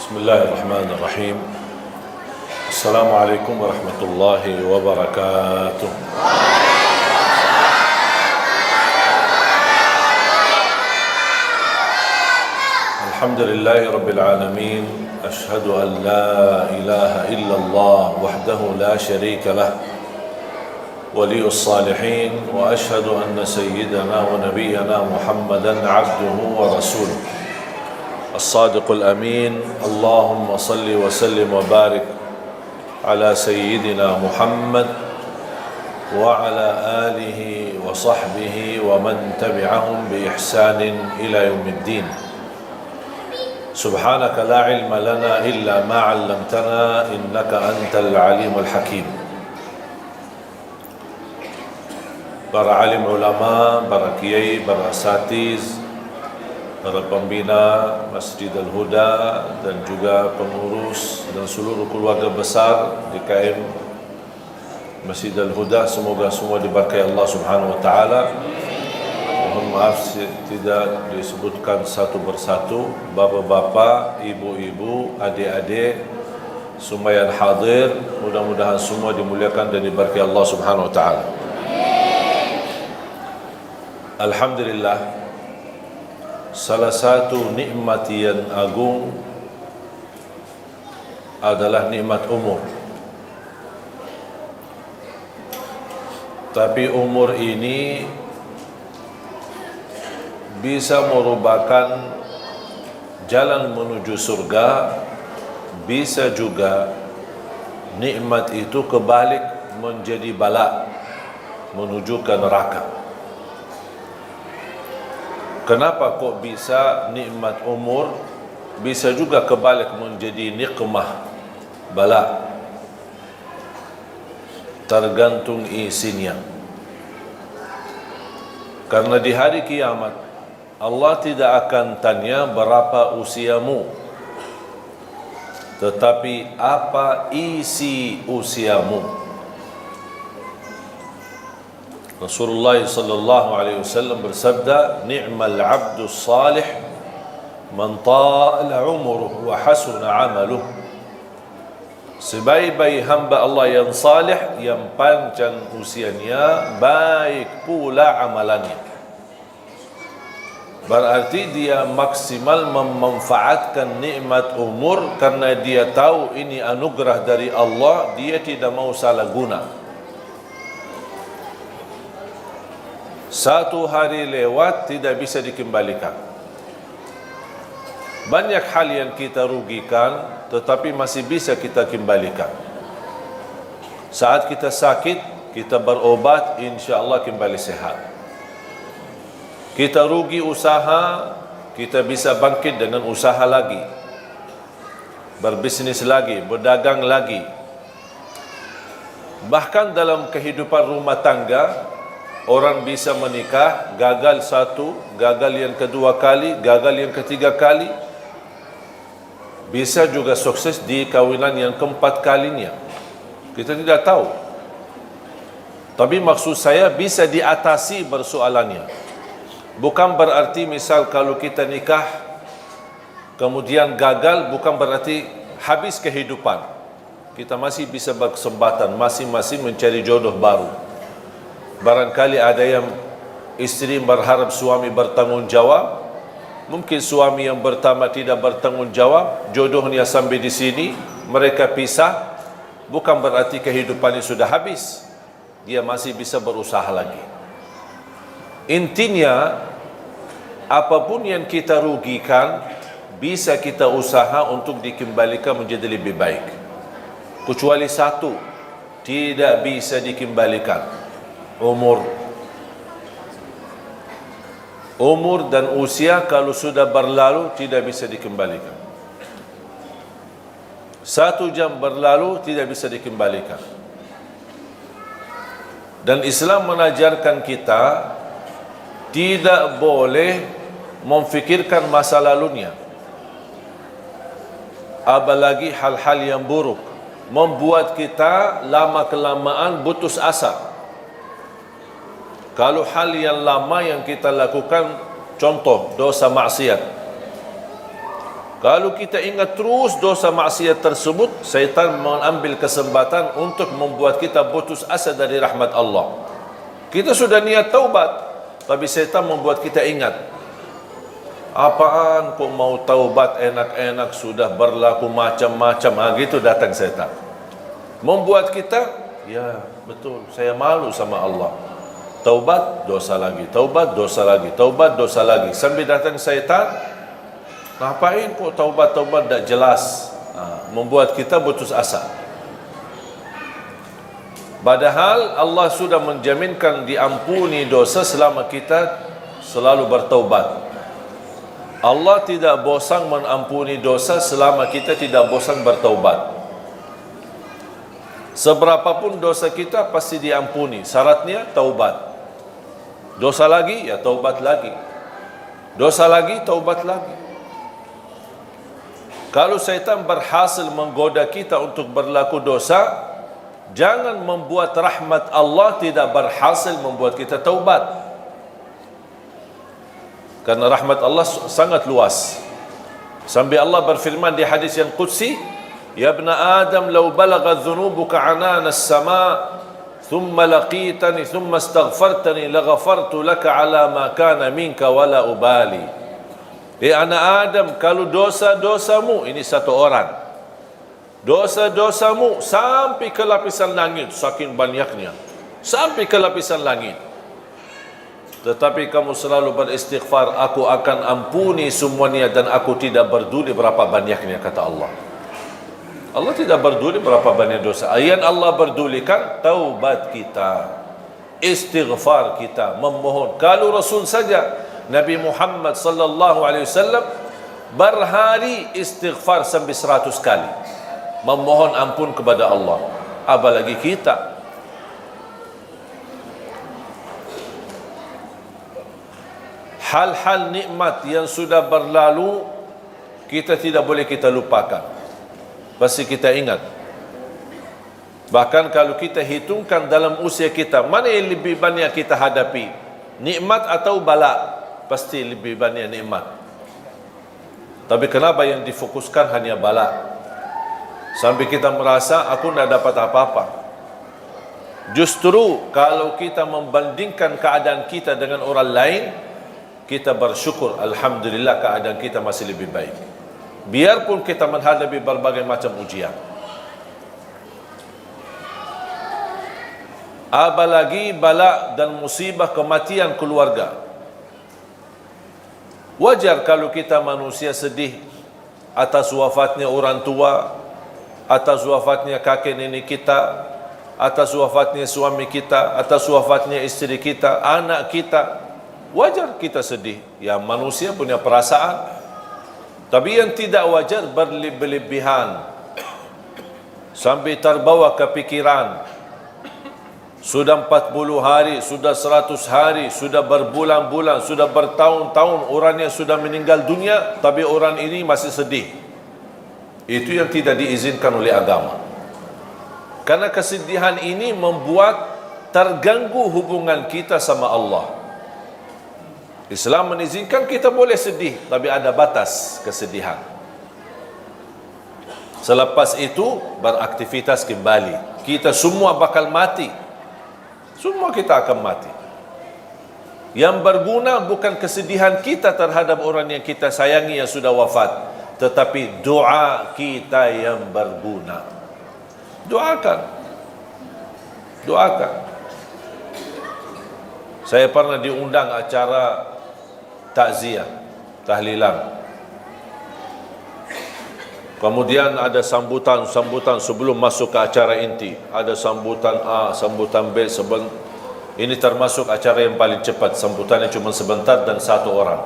بسم الله الرحمن الرحيم. السلام عليكم ورحمة الله وبركاته. الحمد لله رب العالمين. أشهد أن لا إله إلا الله وحده لا شريك له ولي الصالحين، وأشهد أن سيدنا ونبينا محمدا عبده ورسوله الصادق الأمين. اللهم صل وسلم وبارك على سيدنا محمد وعلى آله وصحبه ومن تبعهم بإحسان إلى يوم الدين. سبحانك لا علم لنا إلا ما علمتنا إنك أنت العليم الحكيم. Para alim ulama, para kiai, para asatiz, para pembina Masjid Al-Huda dan juga pengurus dan seluruh keluarga besar DKM Masjid Al-Huda, semoga semua diberkahi Allah Subhanahu wa taala. Mohon maaf tidak disebutkan satu persatu, bapak-bapak, ibu-ibu, adik-adik, semua yang hadir, mudah-mudahan semua dimuliakan dan diberkahi Allah Subhanahu wa taala. Alhamdulillah, salah satu nikmat yang agung adalah nikmat umur. Tapi umur ini bisa merupakan jalan menuju surga, bisa juga nikmat itu kebalik menjadi bala menuju ke neraka. Kenapa kok bisa nikmat umur bisa juga kebalik menjadi nikmah bala? Tergantung isinya. Karena di hari kiamat Allah tidak akan tanya berapa usiamu, tetapi apa isi usiamu. Rasulullah sallallahu alaihi wasallam bersabda, "Ni'mal 'abdu salih man ta'ala 'umruhu wa hasuna 'amaluhu." Sebaik-baik hamba Allah yang salih, yang panjang usianya, baik pula amalannya. Berarti dia maksimal memanfaatkan nikmat umur karena dia tahu ini anugerah dari Allah, dia tidak mau salah guna. Satu hari lewat tidak bisa dikembalikan. Banyak hal yang kita rugikan tetapi masih bisa kita kembalikan. Saat kita sakit, kita berobat, insya-Allah kembali sehat. Kita rugi usaha, kita bisa bangkit dengan usaha lagi, berbisnis lagi, berdagang lagi. Bahkan dalam kehidupan rumah tangga, orang bisa menikah, gagal satu, gagal yang kedua kali, gagal yang ketiga kali. Bisa juga sukses di kawinan yang keempat kalinya. Kita tidak tahu. Tapi maksud saya bisa diatasi persoalannya. Bukan berarti misal kalau kita nikah kemudian gagal, bukan berarti habis kehidupan. Kita masih bisa berkesempatan masing-masing mencari jodoh baru. Barangkali ada yang istri berharap suami bertanggung jawab, mungkin suami yang pertama tidak bertanggung jawab, jodohnya sampai di sini, mereka pisah, bukan berarti kehidupannya sudah habis, dia masih bisa berusaha lagi. Intinya, apapun yang kita rugikan, bisa kita usaha untuk dikembalikan menjadi lebih baik. Kecuali satu, tidak bisa dikembalikan. Umur dan usia kalau sudah berlalu tidak bisa dikembalikan. 1 jam berlalu tidak bisa dikembalikan. Dan Islam mengajarkan kita tidak boleh memfikirkan masa lalunya, apalagi hal-hal yang buruk, membuat kita lama-kelamaan putus asa. Kalau hal yang lama yang kita lakukan, contoh dosa maksiat, Kalau kita ingat terus dosa maksiat tersebut, syaitan mengambil kesempatan untuk membuat kita putus asa dari rahmat Allah. Kita sudah niat taubat, tapi syaitan membuat kita ingat, apaan kok mau taubat enak-enak, sudah berlaku macam-macam. Gitu datang syaitan, membuat kita, ya betul, saya malu sama Allah. Taubat, dosa lagi. Taubat, dosa lagi. Taubat, dosa lagi. Sambil datang syaitan, ngapain kok taubat-taubat tak jelas. Membuat kita putus asa. Padahal Allah sudah menjaminkan diampuni dosa selama kita selalu bertaubat. Allah tidak bosan mengampuni dosa selama kita tidak bosan bertaubat. Seberapapun dosa kita pasti diampuni. Syaratnya taubat. Dosa lagi, ya taubat lagi. Dosa lagi, taubat lagi. Kalau syaitan berhasil menggoda kita untuk berlaku dosa, jangan membuat rahmat Allah tidak berhasil membuat kita taubat. Karena rahmat Allah sangat luas. Sampai Allah berfirman di hadis yang qudsi, "Ya ibna Adam, law balagha dhunubuka anana as-sama' thumma laqitani thumma astaghfartani laghafartu laka ala ma kana minka wala ubali." Anak Adam, kalau dosa-dosamu, ini satu orang, dosa-dosamu sampai ke lapisan langit, saking banyaknya, sampai ke lapisan langit, tetapi kamu selalu beristighfar, aku akan ampuni semuanya dan aku tidak peduli berapa banyaknya, kata Allah. Allah tidak peduli berapa banyak dosa. Yang Allah pedulikan taubat kita, istighfar kita, memohon. Kalau Rasul saja, Nabi Muhammad sallallahu alaihi wasallam berhari istighfar sampai 100 kali, memohon ampun kepada Allah. Apalagi kita. Hal-hal nikmat yang sudah berlalu kita tidak boleh kita lupakan. Pasti kita ingat. Bahkan kalau kita hitungkan dalam usia kita, mana yang lebih banyak kita hadapi? Nikmat atau bala? Pasti lebih banyak nikmat. Tapi kenapa yang difokuskan hanya bala? Sampai kita merasa aku tidak dapat apa-apa. Justru kalau kita membandingkan keadaan kita dengan orang lain, kita bersyukur, alhamdulillah keadaan kita masih lebih baik. Biarpun kita menghadapi berbagai macam ujian. Apalagi bala dan musibah kematian keluarga. Wajar kalau kita manusia sedih atas wafatnya orang tua, atas wafatnya kakek nenek kita, atas wafatnya suami kita, atas wafatnya istri kita, anak kita. Wajar kita sedih. Ya, manusia punya perasaan. Tapi yang tidak wajar berlebihan sampai terbawa ke pikiran. Sudah 40 hari, sudah 100 hari, sudah berbulan-bulan, sudah bertahun-tahun orangnya sudah meninggal dunia, tapi orang ini masih sedih. Itu yang tidak diizinkan oleh agama. Karena kesedihan ini membuat terganggu hubungan kita sama Allah. Islam mengizinkan kita boleh sedih, tapi ada batas kesedihan. Selepas itu beraktivitas kembali. Kita semua bakal mati. Semua kita akan mati. Yang berguna bukan kesedihan kita terhadap orang yang kita sayangi yang sudah wafat, tetapi doa kita yang berguna. Doakan. Doakan. Saya pernah diundang acara takziah, tahlilan. Kemudian ada sambutan sebelum masuk ke acara inti. Ada sambutan A, sambutan B, ini termasuk acara yang paling cepat. Sambutannya cuma sebentar dan satu orang.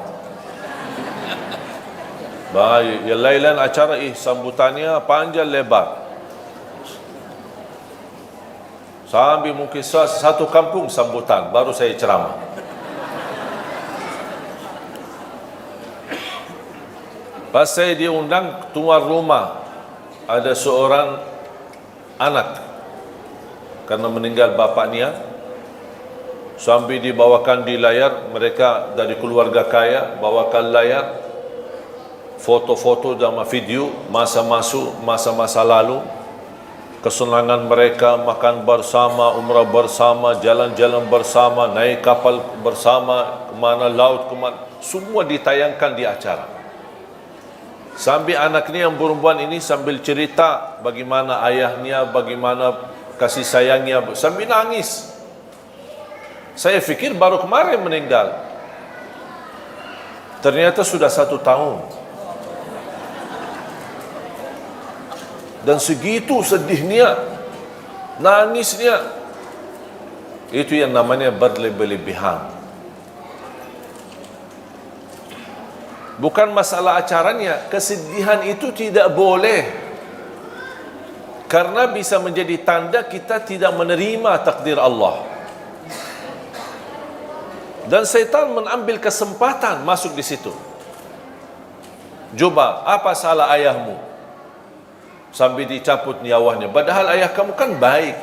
Baik, yang lain acara sambutannya panjang lebar. Sampai mungkin satu kampung sambutan, baru saya ceramah. Pas saya diundang tuan rumah, ada seorang anak karena meninggal bapaknya, sambil dibawakan di layar, mereka dari keluarga kaya bawakan layar foto-foto dan video masa-masa lalu, kesenangan mereka, makan bersama, umrah bersama, jalan-jalan bersama, naik kapal bersama, kemana laut, kemana, semua ditayangkan di acara. Sambil anaknya yang perempuan ini sambil cerita bagaimana ayahnya, bagaimana kasih sayangnya, sambil nangis. Saya fikir baru kemarin meninggal, ternyata sudah 1 tahun. Dan segitu sedihnya, nangisnya. Itu yang namanya berlebih-lebihan. Bukan masalah acaranya, kesedihan itu tidak boleh, karena bisa menjadi tanda kita tidak menerima takdir Allah. Dan syaitan mengambil kesempatan masuk di situ. Coba, apa salah ayahmu sampai dicabut nyawanya, padahal ayah kamu kan baik?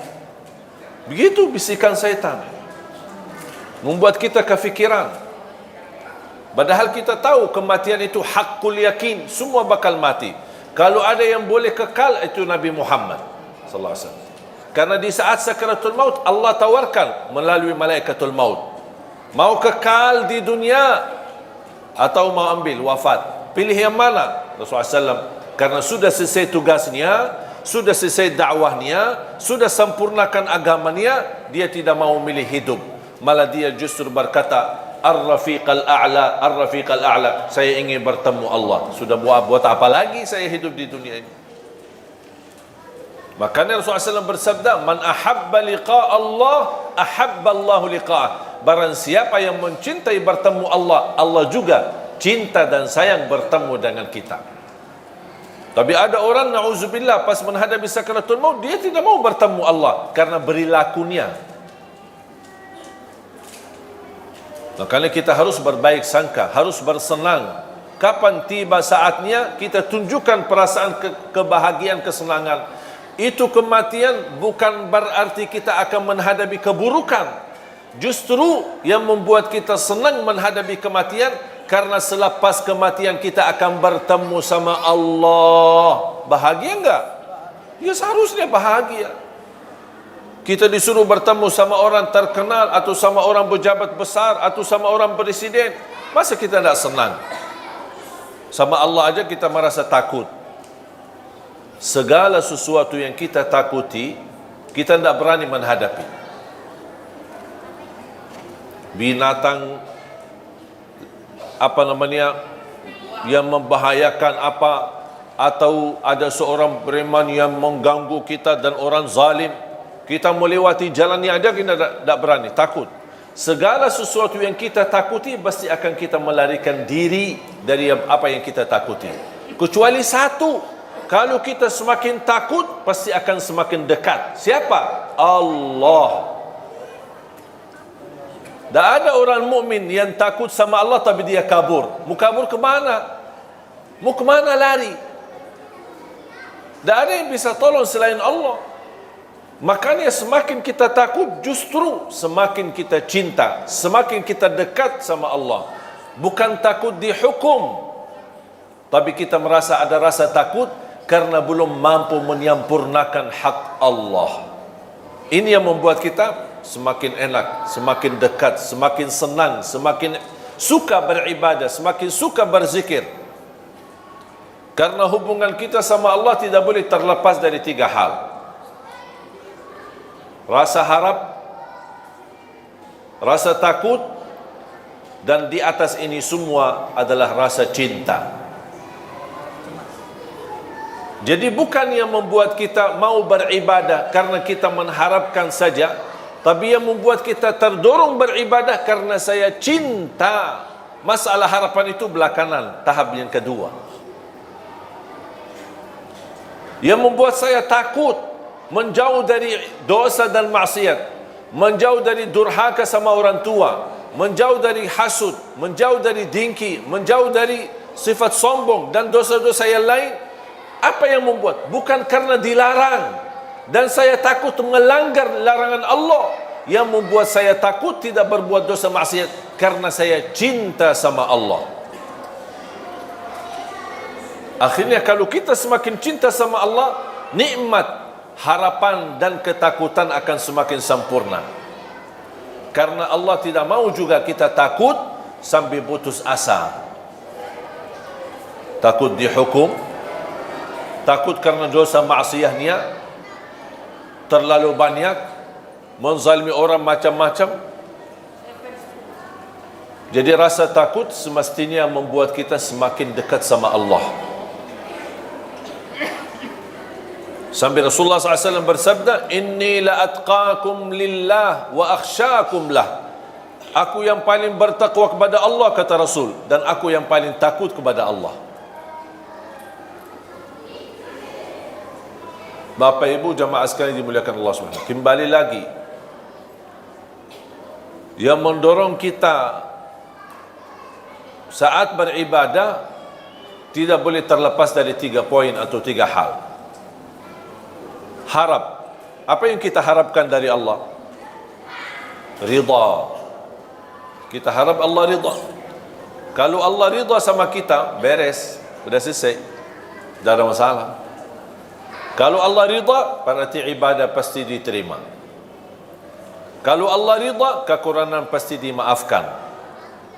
Begitu bisikan syaitan, membuat kita kefikiran. Padahal kita tahu kematian itu hakul yakin, semua bakal mati. Kalau ada yang boleh kekal, itu Nabi Muhammad sallallahu alaihi wasallam. Karena di saat sakaratul maut, Allah tawarkan melalui malaikatul maut, mau kekal di dunia atau mau ambil wafat, pilih yang mana? Rasulullah SAW, karena sudah selesai tugasnya, sudah selesai dakwahnya, sudah sempurnakan agamanya, dia tidak mau milih hidup, malah dia justru berkata, Ar-Rafiq al-A'la, Ar-Rafiq al-A'la, saya ingin bertemu Allah. Sudah buat apa lagi saya hidup di dunia ini? Makanya Rasulullah SAW bersabda, Man ahabba liqa' Allah, ahabba Allahu liqa'ah. Barang siapa yang mencintai bertemu Allah, Allah juga cinta dan sayang bertemu dengan kita. Tapi ada orang, na'udzubillah, pas menghadapi sakaratul maut, dia tidak mau bertemu Allah karena perilakunya. Makanya kita harus berbaik sangka, harus bersenang. Kapan tiba saatnya, kita tunjukkan perasaan kebahagiaan, kesenangan. Itu kematian bukan berarti kita akan menghadapi keburukan. Justru yang membuat kita senang menghadapi kematian, karena selepas kematian kita akan bertemu sama Allah. Bahagia enggak? Ya seharusnya bahagia. Kita disuruh bertemu sama orang terkenal, atau sama orang pejabat besar, atau sama orang presiden. Masa kita tidak senang? Sama Allah aja kita merasa takut. Segala sesuatu yang kita takuti, kita tidak berani menghadapi. Binatang, yang membahayakan apa, atau ada seorang preman yang mengganggu kita dan orang zalim, kita melewati jalannya aja kita tidak berani, takut. Segala sesuatu yang kita takuti pasti akan kita melarikan diri dari apa yang kita takuti. Kecuali satu, kalau kita semakin takut pasti akan semakin dekat. Siapa? Allah. Tak ada orang mukmin yang takut sama Allah tapi dia kabur. Mau kabur ke mana? Mau ke mana lari? Tak ada yang bisa tolong selain Allah. Makanya semakin kita takut, justru semakin kita cinta, semakin kita dekat sama Allah. Bukan takut dihukum, tapi kita merasa ada rasa takut karena belum mampu menyempurnakan hak Allah. Ini yang membuat kita semakin enak, semakin dekat, semakin senang, semakin suka beribadah, semakin suka berzikir. Karena hubungan kita sama Allah tidak boleh terlepas dari 3 hal. Rasa harap, rasa takut, dan di atas ini semua adalah rasa cinta. Jadi bukan yang membuat kita mau beribadah karena kita mengharapkan saja, tapi yang membuat kita terdorong beribadah karena saya cinta. Masalah harapan itu belakangan, tahap yang kedua. Yang membuat saya takut menjauh dari dosa dan maksiat, menjauh dari durhaka sama orang tua, menjauh dari hasud, menjauh dari dengki, menjauh dari sifat sombong dan dosa-dosa yang lain. Apa yang membuat? Bukan karena dilarang dan saya takut melanggar larangan Allah. Yang membuat saya takut tidak berbuat dosa maksiat karena saya cinta sama Allah. Akhirnya kalau kita semakin cinta sama Allah, nikmat, harapan dan ketakutan akan semakin sempurna. Karena Allah tidak mau juga kita takut sampai putus asa. Takut dihukum, takut karena dosa maksiatnya terlalu banyak, menzalimi orang macam-macam. Jadi rasa takut semestinya membuat kita semakin dekat sama Allah. Sampai Rasulullah SAW bersabda, Inni la atqakum lillah wa akhsyakum lah. Aku yang paling bertakwa kepada Allah, kata Rasul, dan aku yang paling takut kepada Allah. Bapak Ibu jamaah sekalian dimuliakan Allah SWT, kembali lagi, yang mendorong kita saat beribadah tidak boleh terlepas dari 3 poin atau 3 hal. Harap. Apa yang kita harapkan dari Allah? Ridha. Kita harap Allah ridha. Kalau Allah ridha sama kita, beres, sudah selesai, tidak ada masalah. Kalau Allah ridha, berarti ibadah pasti diterima. Kalau Allah ridha, kekurangan pasti dimaafkan.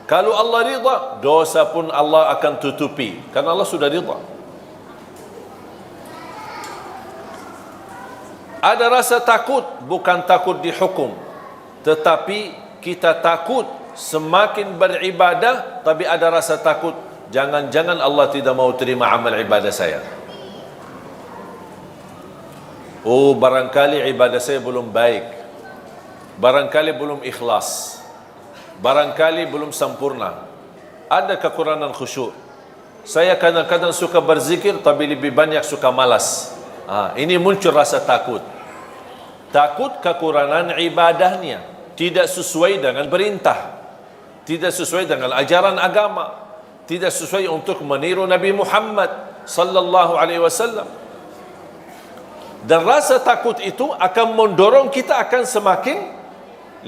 Kalau Allah ridha, dosa pun Allah akan tutupi, karena Allah sudah ridha. Ada rasa takut, bukan takut dihukum, tetapi kita takut semakin beribadah, tapi ada rasa takut, jangan-jangan Allah tidak mau terima amal ibadah saya. Oh, barangkali ibadah saya belum baik, barangkali belum ikhlas, barangkali belum sempurna, ada kekurangan khusyuk. Saya kadang-kadang suka berzikir, tapi lebih banyak suka malas. Ini muncul rasa takut. Takut kekurangan ibadahnya, tidak sesuai dengan perintah, tidak sesuai dengan ajaran agama, tidak sesuai untuk meniru Nabi Muhammad sallallahu alaihi wasallam. Dan rasa takut itu akan mendorong kita akan semakin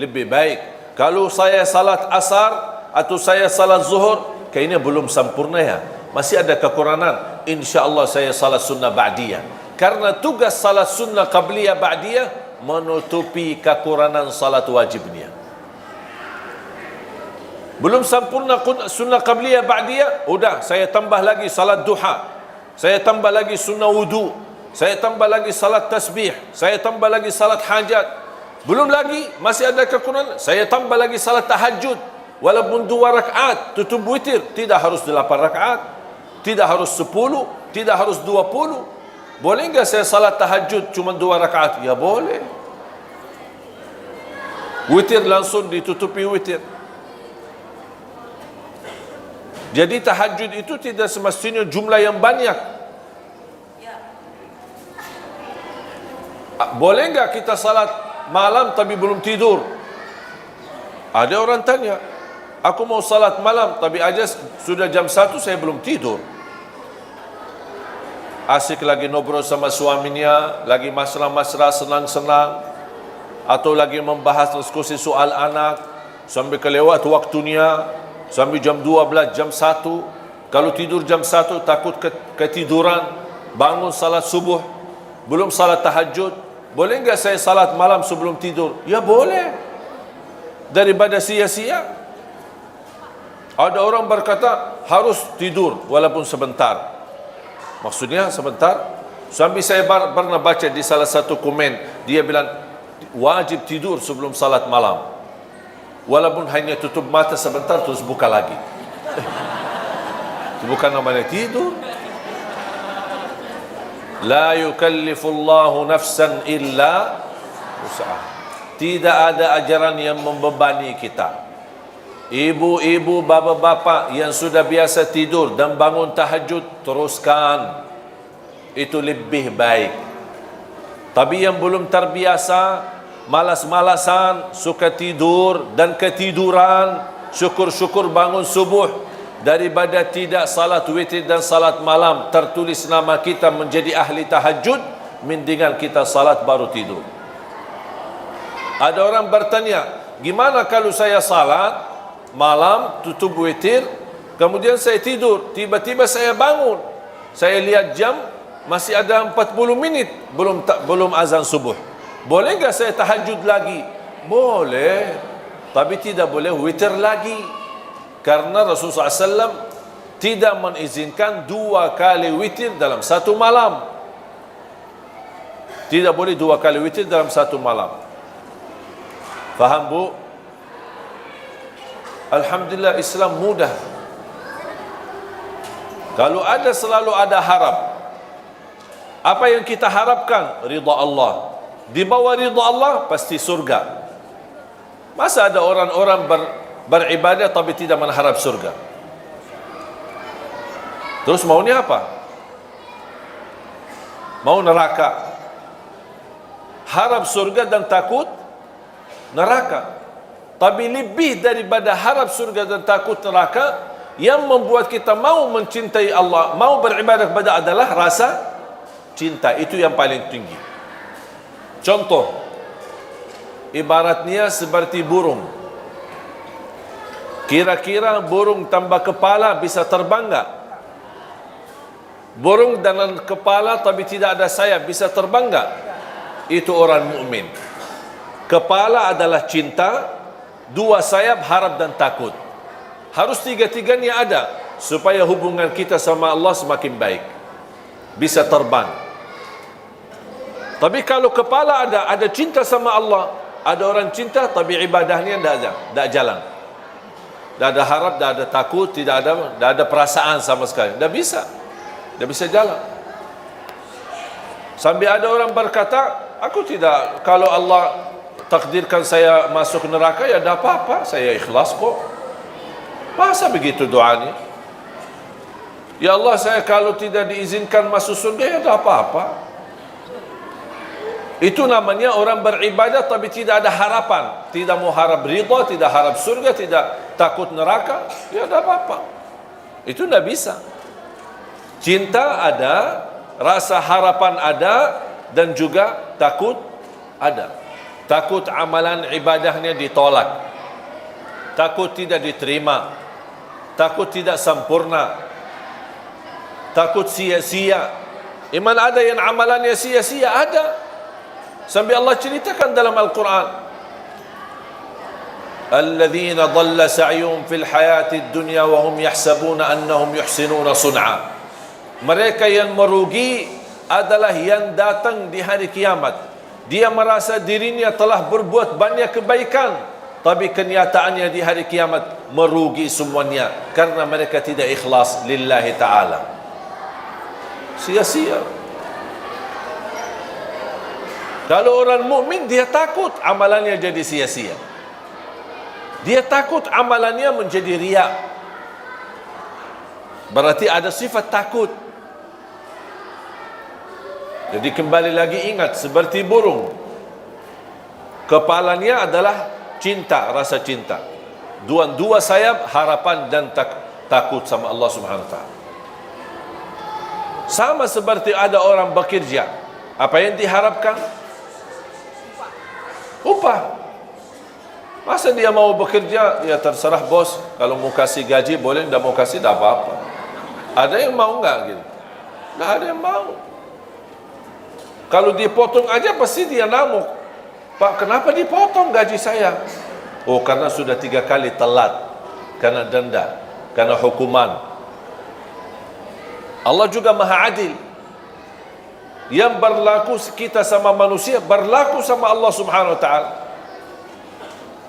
lebih baik. Kalau saya salat asar atau saya salat zuhur, kayaknya belum sempurna ya, masih ada kekurangan, insya-Allah saya salat sunnah ba'diyah. Karena tugas salat sunnah qabliyah ba'diyah menutupi kekurangan salat wajibnya. Belum sempurna sunnah qabliyah ba'diyah, udah saya tambah lagi salat duha, saya tambah lagi sunnah wudu, saya tambah lagi salat tasbih, saya tambah lagi salat hajat. Belum lagi, masih ada kekurangan, saya tambah lagi salat tahajud, walaupun 2 rakaat, tutup witir, tidak harus 8 rakaat, tidak harus 10, tidak harus 20. Boleh enggak saya salat tahajud cuma 2 rakaat? Ya boleh. Witir langsung ditutupi witir. Jadi tahajud itu tidak semestinya jumlah yang banyak. Boleh enggak kita salat malam tapi belum tidur? Ada orang tanya, aku mau salat malam tapi aja sudah jam 1 saya belum tidur. Asik lagi ngobrol sama suaminya, lagi mesra-mesra, senang-senang, atau lagi membahas diskusi soal anak, sampai kelewat waktunya, sampai jam 12, jam 1. Kalau tidur jam 1 takut ketiduran, bangun salat subuh, belum salat tahajud. Boleh enggak saya salat malam sebelum tidur? Ya boleh, daripada sia-sia. Ada orang berkata harus tidur walaupun sebentar. Maksudnya sebentar. Sampai saya pernah baca di salah satu komen, dia bilang wajib tidur sebelum salat malam, walaupun hanya tutup mata sebentar terus buka lagi. Itu bukan namanya tidur. La yukallifullahu nafsan illa usaha. Tidak ada ajaran yang membebani kita. Ibu-ibu, bapa-bapa yang sudah biasa tidur dan bangun tahajud, teruskan. Itu lebih baik. Tapi yang belum terbiasa, malas-malasan, suka tidur dan ketiduran, syukur-syukur bangun subuh, daripada tidak salat witir dan salat malam, tertulis nama kita menjadi ahli tahajud, mendingan kita salat baru tidur. Ada orang bertanya, gimana kalau saya salat malam, tutup witir, kemudian saya tidur, tiba-tiba saya bangun, Saya lihat jam, masih ada 40 minit belum azan subuh. Boleh enggak saya tahajud lagi? Boleh, tapi tidak boleh witir lagi. Karena Rasulullah SAW tidak mengizinkan 2 kali witir dalam satu malam. Tidak boleh 2 kali witir dalam satu malam. Faham, Bu? Alhamdulillah, Islam mudah. Kalau selalu ada harap. Apa yang kita harapkan? Ridha Allah. Di bawah ridha Allah pasti surga. Masa ada orang-orang beribadah tapi tidak mengharap surga? Terus maunya apa? Mau neraka. Harap surga dan takut neraka. Tapi lebih daripada harap surga dan takut neraka, yang membuat kita mau mencintai Allah, mau beribadah kepada adalah rasa cinta. Itu yang paling tinggi. Contoh, ibaratnya seperti burung. Kira-kira burung tanpa kepala bisa terbang enggak? Burung dengan kepala tapi tidak ada sayap bisa terbang enggak? Itu orang mukmin. Kepala adalah cinta, 2 sayap harap dan takut. Harus 3-tiganya ada supaya hubungan kita sama Allah semakin baik, bisa terbang. Tapi kalau kepala ada cinta sama Allah, ada orang cinta tapi ibadahnya tidak jalan, tidak ada harap, tidak ada takut, tidak ada perasaan sama sekali, tidak bisa jalan. Sampai ada orang berkata, aku tidak, kalau Allah takdirkan saya masuk neraka ya tidak apa-apa, saya ikhlas kok. Masa begitu doanya? Ya Allah, saya kalau tidak diizinkan masuk surga ya tidak apa-apa. Itu namanya orang beribadah tapi tidak ada harapan. Tidak mau harap ridha, tidak harap surga, tidak takut neraka, ya tidak apa-apa. Itu tidak bisa. Cinta ada, rasa harapan ada, dan juga takut ada. Takut amalan ibadahnya ditolak, takut tidak diterima, takut tidak sempurna, takut sia-sia. Iman ada yang amalannya sia-sia, ada. Sampai Allah ceritakan dalam Al-Quran, alladzina dhalla sa'yuhum fil hayati dunya wa hum yahsabuna annahum yuhsinuna sun'a. Mereka yang merugi adalah yang datang di hari kiamat. Dia merasa dirinya telah berbuat banyak kebaikan, tapi kenyataannya di hari kiamat merugi semuanya karena mereka tidak ikhlas lillahi ta'ala. Sia-sia. Kalau orang mukmin dia takut amalannya jadi sia-sia. Dia takut amalannya menjadi riya. Berarti ada sifat takut. Jadi kembali lagi ingat, seperti burung, kepalanya adalah cinta, rasa cinta. 2 sayap harapan dan takut sama Allah Subhanahu wa ta'ala. Sama seperti ada orang bekerja, apa yang diharapkan? Upah. Masa dia mau bekerja, ya terserah bos, kalau mau kasih gaji boleh, tidak mau kasih tidak apa-apa. Ada yang mau enggak gitu? Tidak ada yang mau. Kalau dipotong aja pasti dia ngamuk. Pak, kenapa dipotong gaji saya? Oh, karena sudah 3 kali telat, karena denda, karena hukuman. Allah juga maha adil. Yang berlaku kita sama manusia berlaku sama Allah Subhanahu wa ta'ala.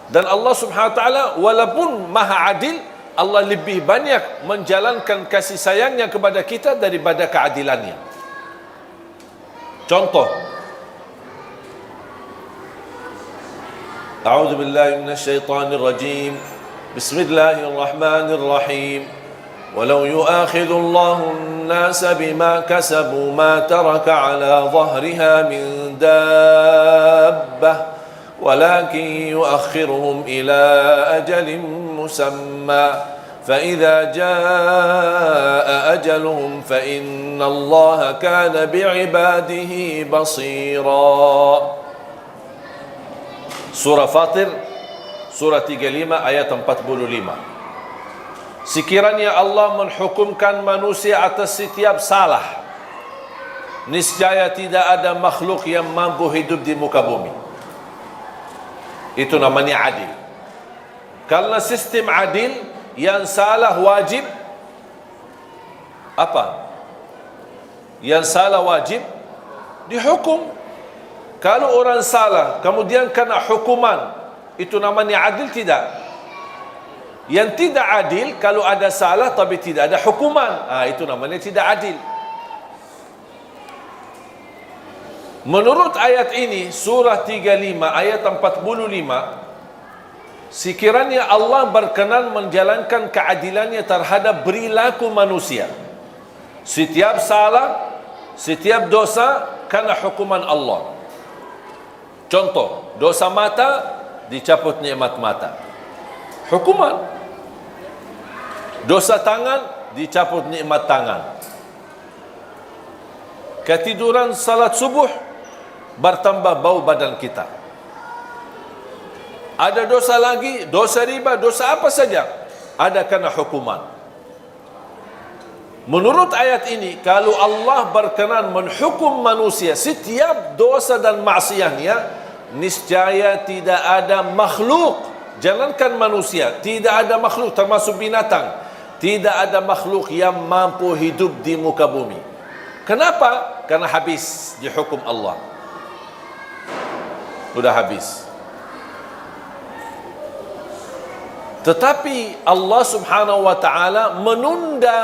Dan Allah Subhanahu wa ta'ala walaupun maha adil, Allah lebih banyak menjalankan kasih sayangnya kepada kita daripada keadilannya. Contoh, A'udzu billahi minasyaitonir rajim. Bismillahirrahmanirrahim. Walau yu'akhidullahu an-nasa bima kasabu ma taraka 'ala dhahriha min dabbah walakin yu'akhiruhum ila ajalin musamma. فإذا جاء أجلهم فإن الله كان بعباده بصيرا. Surah Fatir, surah 35 ayat 45. sekiranya Allah menghukumkan manusia atas setiap salah, niscaya tidak ada makhluk yang mampu hidup di muka bumi. Itu namanya adil. Karena sistem adil, yang salah wajib apa? Yang salah wajib dihukum. Kalau orang salah kemudian kena hukuman, itu namanya adil? Tidak. Yang tidak adil, kalau ada salah tapi tidak ada hukuman, itu namanya tidak adil. Menurut ayat ini, surah 35 ayat 45, sekiranya Allah berkenan menjalankan keadilannya terhadap perilaku manusia, setiap salah, setiap dosa kena hukuman Allah. Contoh, dosa mata, dicabut nikmat mata, hukuman. Dosa tangan, dicabut nikmat tangan. Ketiduran salat subuh, bertambah bau badan kita. Ada dosa lagi, dosa riba, dosa apa saja, ada kena hukuman. Menurut ayat ini, kalau Allah berkenan menghukum manusia setiap dosa dan maksiatnya, niscaya tidak ada makhluk, jangankan manusia, tidak ada makhluk termasuk binatang, tidak ada makhluk yang mampu hidup di muka bumi. Kenapa? Karena habis dihukum Allah. Sudah habis. Tetapi Allah subhanahu wa ta'ala menunda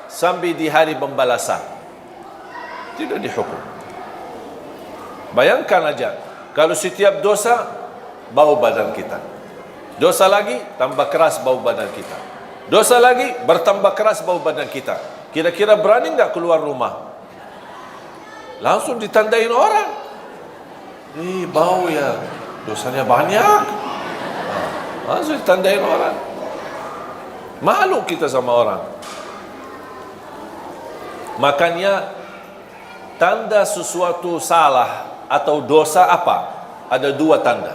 sampai di hari pembalasan, tidak dihukum. Bayangkan aja, kalau setiap dosa bau badan kita, dosa lagi tambah keras bau badan kita, dosa lagi bertambah keras bau badan kita, kira-kira berani enggak keluar rumah? Langsung ditandain orang, bau ya, dosanya banyak. Langsung ditandain orang. Malu kita sama orang. Makanya tanda sesuatu salah atau dosa apa? Ada dua tanda.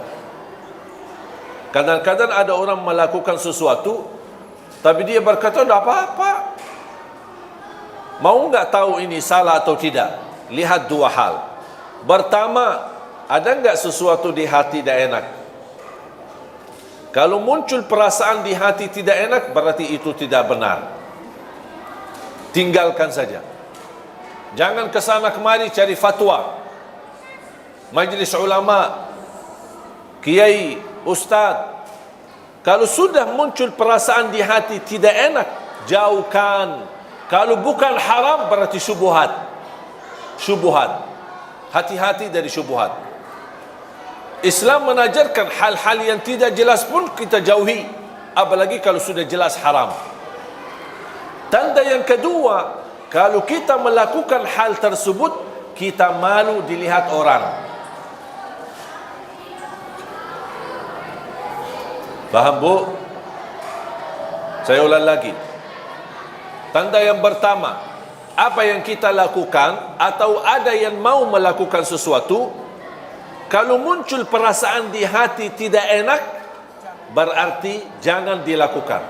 Kadang-kadang ada orang melakukan sesuatu tapi dia berkata tidak apa-apa. Mau enggak tahu ini salah atau tidak? Lihat dua hal. Pertama, ada enggak sesuatu di hati tidak enak? Kalau muncul perasaan di hati tidak enak, berarti itu tidak benar. Tinggalkan saja. Jangan kesana kemari cari fatwa. Majlis ulama, kiai, ustaz. Kalau sudah muncul perasaan di hati tidak enak, jauhkan. Kalau bukan haram, berarti syubhat. Syubhat. Hati-hati dari syubhat. Islam mengajarkan hal-hal yang tidak jelas pun kita jauhi, apalagi kalau sudah jelas haram. Tanda yang kedua, kalau kita melakukan hal tersebut, kita malu dilihat orang. Faham bu? Saya ulang lagi. Tanda yang pertama, apa yang kita lakukan atau ada yang mau melakukan sesuatu, kalau muncul perasaan di hati tidak enak, berarti jangan dilakukan.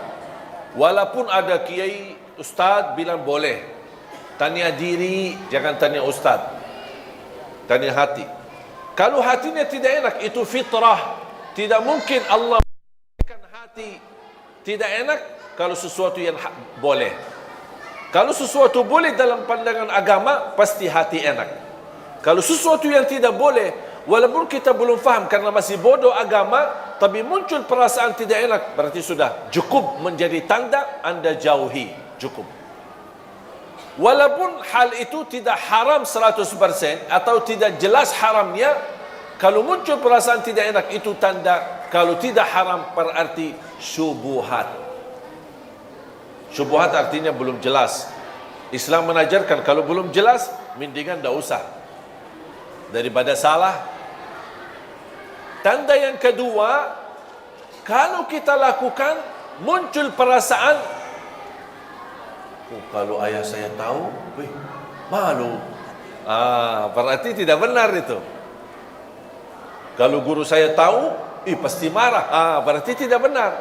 Walaupun ada kiai, ustaz bilang boleh. Tanya diri, jangan tanya ustaz. Tanya hati. Kalau hatinya tidak enak, itu fitrah. Tidak mungkin Allah memberikan hati tidak enak kalau sesuatu yang boleh. Kalau sesuatu boleh dalam pandangan agama, pasti hati enak. Kalau sesuatu yang tidak boleh, walaupun kita belum faham karena masih bodoh agama, tapi muncul perasaan tidak enak, berarti sudah cukup menjadi tanda Anda jauhi. Cukup. Walaupun hal itu tidak haram 100% atau tidak jelas haramnya, kalau muncul perasaan tidak enak, itu tanda kalau tidak haram berarti syubhat. Syubhat artinya belum jelas. Islam menajarkan kalau belum jelas, mendingan tidak usah. Daripada salah. Tanda yang kedua, kalau kita lakukan muncul perasaan, kalau ayah saya tahu, malu. Berarti tidak benar itu. Kalau guru saya tahu, pasti marah. Berarti tidak benar.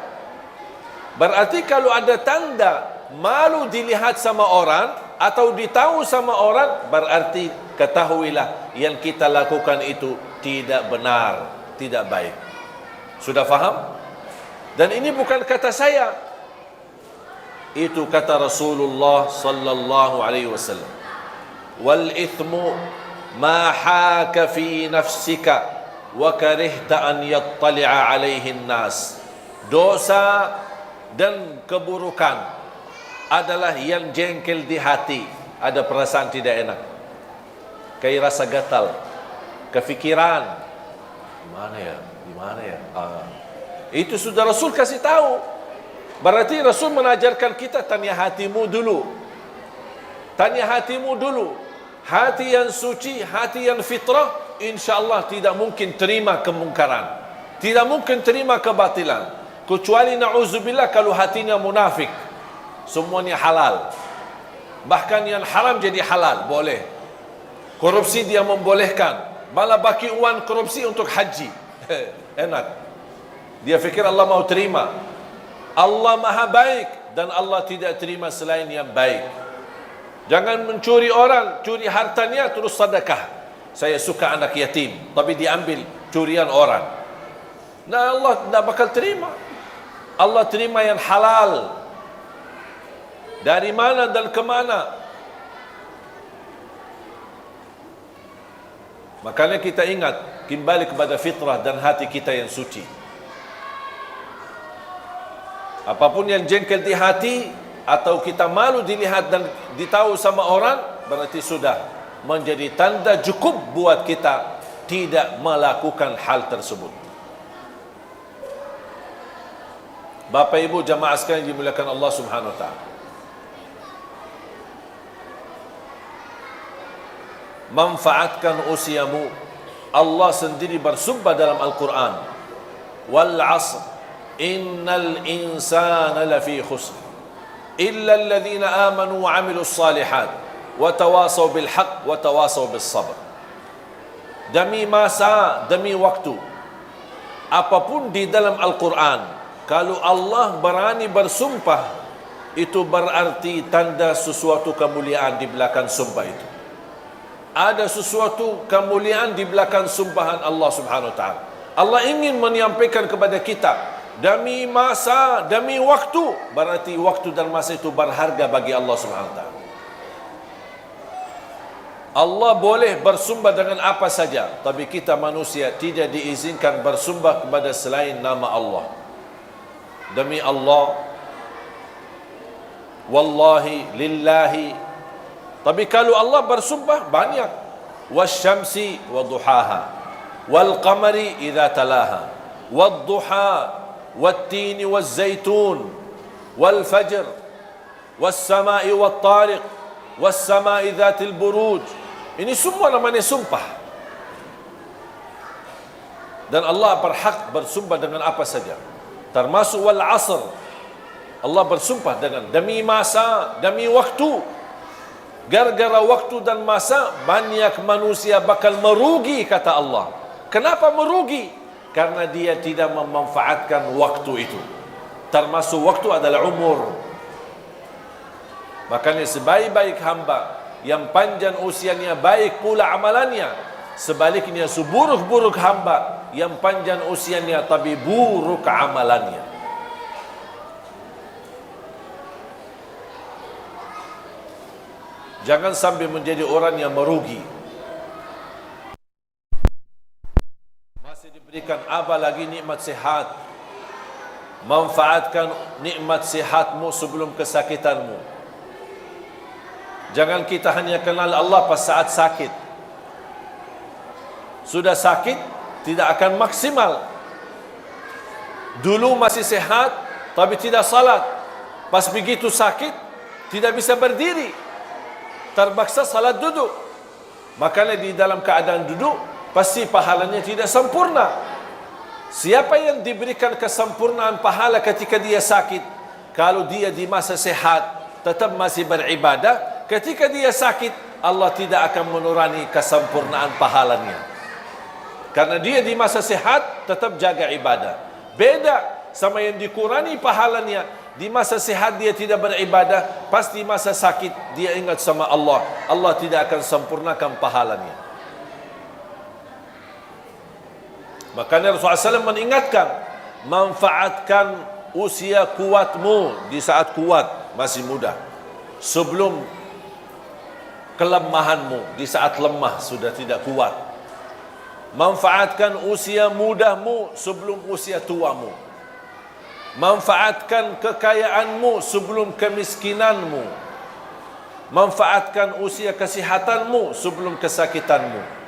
Berarti kalau ada tanda malu dilihat sama orang atau ditahu sama orang, berarti ketahuilah yang kita lakukan itu tidak benar, tidak baik. Sudah faham? Dan ini bukan kata saya, itu kata Rasulullah sallallahu alaihi wasallam. Wal ithmu ma haka fi nafsika wa karihta an yattali'a alaihi nas. Dosa dan keburukan adalah yang jengkel di hati, ada perasaan tidak enak, kayak rasa gatal, kefikiran, di mana ya, itu sudah Rasul kasih tahu. Berarti Rasul mengajarkan kita, tanya hatimu dulu, tanya hatimu dulu. Hati yang suci, hati yang fitrah, insyaAllah tidak mungkin terima kemungkaran, tidak mungkin terima kebatilan, kecuali na'udzubillah kalau hatinya munafik, semuanya halal, bahkan yang haram jadi halal, boleh. Korupsi dia membolehkan, malah bagi uang korupsi untuk haji. Enak, dia fikir Allah mau terima. Allah maha baik dan Allah tidak terima selain yang baik. Jangan mencuri orang, curi hartanya terus sedekah. Saya suka anak yatim, tapi diambil curian orang. Nah, Allah tidak bakal terima. Allah terima yang halal. Dari mana dan kemana? Makanya kita ingat, kembali kepada fitrah dan hati kita yang suci. Apapun yang jengkel di hati atau kita malu dilihat dan ditahu sama orang, berarti sudah menjadi tanda cukup buat kita tidak melakukan hal tersebut. Bapak Ibu jamaah sekalian dimuliakan Allah Subhanahu wa taala. Manfaatkan usiamu. Allah sendiri bersumpah dalam Al-Quran, wal 'asr innal insana lafi khusr illa alladhina amanu wa 'amilus salihat wa tawasaw bil haqq wa tawasaw bis sabr. Demi masa, demi waktu, apapun di dalam Al-Quran, kalau Allah berani bersumpah, itu berarti tanda sesuatu kemuliaan di belakang sumpah itu. Ada sesuatu kemuliaan di belakang sumpahan Allah Subhanahu wa taala. Allah ingin menyampaikan kepada kita, demi masa, demi waktu, berarti waktu dan masa itu berharga bagi Allah Subhanahu wa taala. Allah boleh bersumpah dengan apa saja, tapi kita manusia tidak diizinkan bersumpah kepada selain nama Allah. Demi Allah, wallahi, lillahi. Tapi kalau Allah bersumpah banyak, wasyamsi wa duhaha wal qamari idza talaha wad duha wat tini waz zaitun wal fajr was samai wat tariq was samai dzatil buruj. Ini semua namanya sumpah. Dan Allah berhak bersumpah dengan apa saja, termasuk wal asr. Allah bersumpah dengan demi masa, demi waktu. Gara-gara waktu dan masa, banyak manusia bakal merugi, kata Allah. Kenapa merugi? Karena dia tidak memanfaatkan waktu itu. Termasuk waktu adalah umur. Makanya sebaik-baik hamba, yang panjang usianya baik pula amalannya. Sebaliknya seburuk-buruk hamba, yang panjang usianya tapi buruk amalannya. Jangan sampai menjadi orang yang merugi. Masih diberikan apa lagi nikmat sehat. Manfaatkan nikmat sehatmu sebelum kesakitanmu. Jangan kita hanya kenal Allah pas saat sakit. Sudah sakit, tidak akan maksimal. Dulu masih sehat, tapi tidak salat. Pas begitu sakit, tidak bisa berdiri, terpaksa salat duduk. Makanya di dalam keadaan duduk, pasti pahalanya tidak sempurna. Siapa yang diberikan kesempurnaan pahala ketika dia sakit? Kalau dia di masa sehat, tetap masih beribadah. Ketika dia sakit, Allah tidak akan menurani kesempurnaan pahalanya. Karena dia di masa sehat, tetap jaga ibadah. Beda sama yang dikurangi pahalanya, Di masa sihat dia tidak beribadah, pasti masa sakit dia ingat sama Allah. Allah tidak akan sempurnakan pahalanya. Makanya Rasulullah SAW mengingatkan, manfaatkan usia kuatmu di saat kuat, masih muda, sebelum kelemahanmu di saat lemah, sudah tidak kuat. Manfaatkan usia mudamu sebelum usia tuamu. Manfaatkan kekayaanmu sebelum kemiskinanmu. Manfaatkan usia kesihatanmu sebelum kesakitanmu.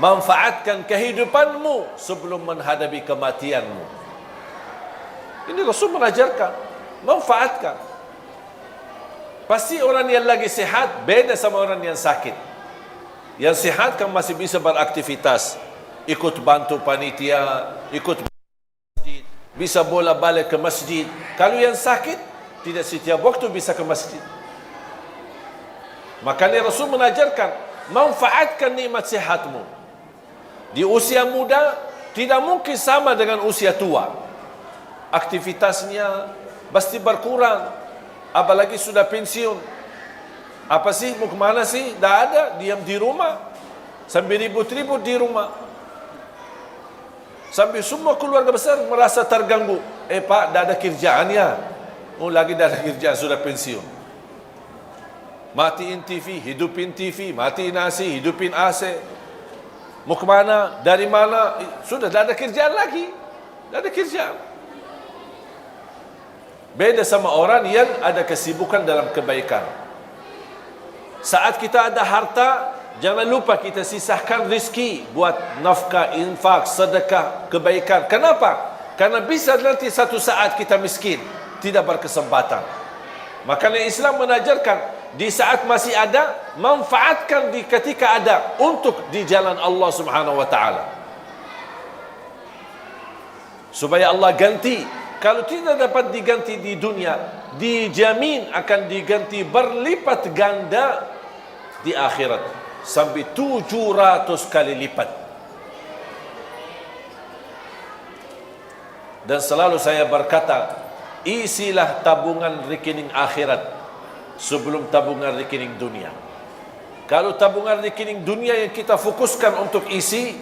Manfaatkan kehidupanmu sebelum menghadapi kematianmu. Ini Rasul mengajarkan, manfaatkan. Pasti orang yang lagi sehat beda sama orang yang sakit. Yang sihat kan masih bisa beraktivitas, ikut bantu panitia, ikut masjid, bisa bola balik ke masjid. Kalau yang sakit, tidak setiap waktu bisa ke masjid. Makanya Rasul mengajarkan, manfaatkan nikmat sihatmu. Di usia muda, tidak mungkin sama dengan usia tua. Aktivitasnya pasti berkurang, apalagi sudah pensiun. Apa sih, mau kemana sih? Dah ada, diam di rumah. Sambil ribut-ribut di rumah. Sambil semua keluarga besar merasa terganggu. Pak, dah ada kerjaan ya? Oh, lagi dah ada kerjaan, sudah pensiun. Matiin TV, hidupin TV, matiin AC, hidupin AC. Mau kemana? Dari mana? Sudah, dah ada kerjaan lagi. Dah ada kerjaan. Beda sama orang yang ada kesibukan dalam kebaikan. Saat kita ada harta, jangan lupa kita sisahkan rezeki buat nafkah, infak, sedekah, kebaikan. Kenapa? Karena bisa nanti satu saat kita miskin, tidak berkesempatan. Makanya Islam mengajarkan, di saat masih ada, manfaatkan di ketika ada untuk di jalan Allah Subhanahu wa taala. Supaya Allah ganti. Kalau tidak dapat diganti di dunia, dijamin akan diganti berlipat ganda di akhirat, sampai 700 kali lipat. Dan selalu saya berkata, isilah tabungan rekening akhirat sebelum tabungan rekening dunia. Kalau tabungan rekening dunia yang kita fokuskan untuk isi,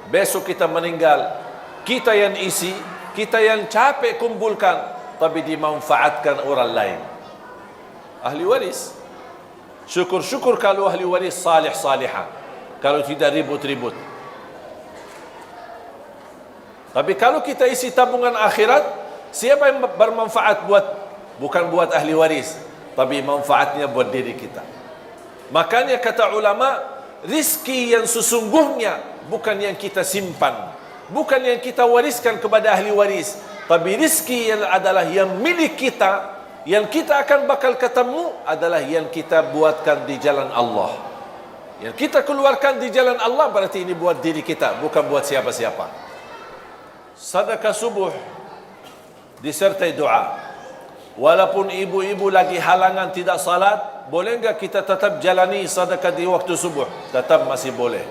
besok kita meninggal, kita yang isi, kita yang capek kumpulkan, tapi dimanfaatkan orang lain. Ahli waris. Syukur-syukur kalau ahli waris salih-salihah, kalau tidak ribut-ribut. Tapi kalau kita isi tabungan akhirat, siapa yang bermanfaat bukan buat ahli waris, tapi manfaatnya buat diri kita. Makanya kata ulama, rizki yang sesungguhnya bukan yang kita simpan, bukan yang kita wariskan kepada ahli waris, tapi rizki yang adalah yang milik kita, yang kita akan bakal ketemu adalah yang kita buatkan di jalan Allah. Yang kita keluarkan di jalan Allah berarti ini buat diri kita, bukan buat siapa-siapa. Sedekah subuh disertai doa. Walaupun ibu-ibu lagi halangan tidak salat, boleh enggak kita tetap jalani sedekah di waktu subuh? Tetap masih boleh.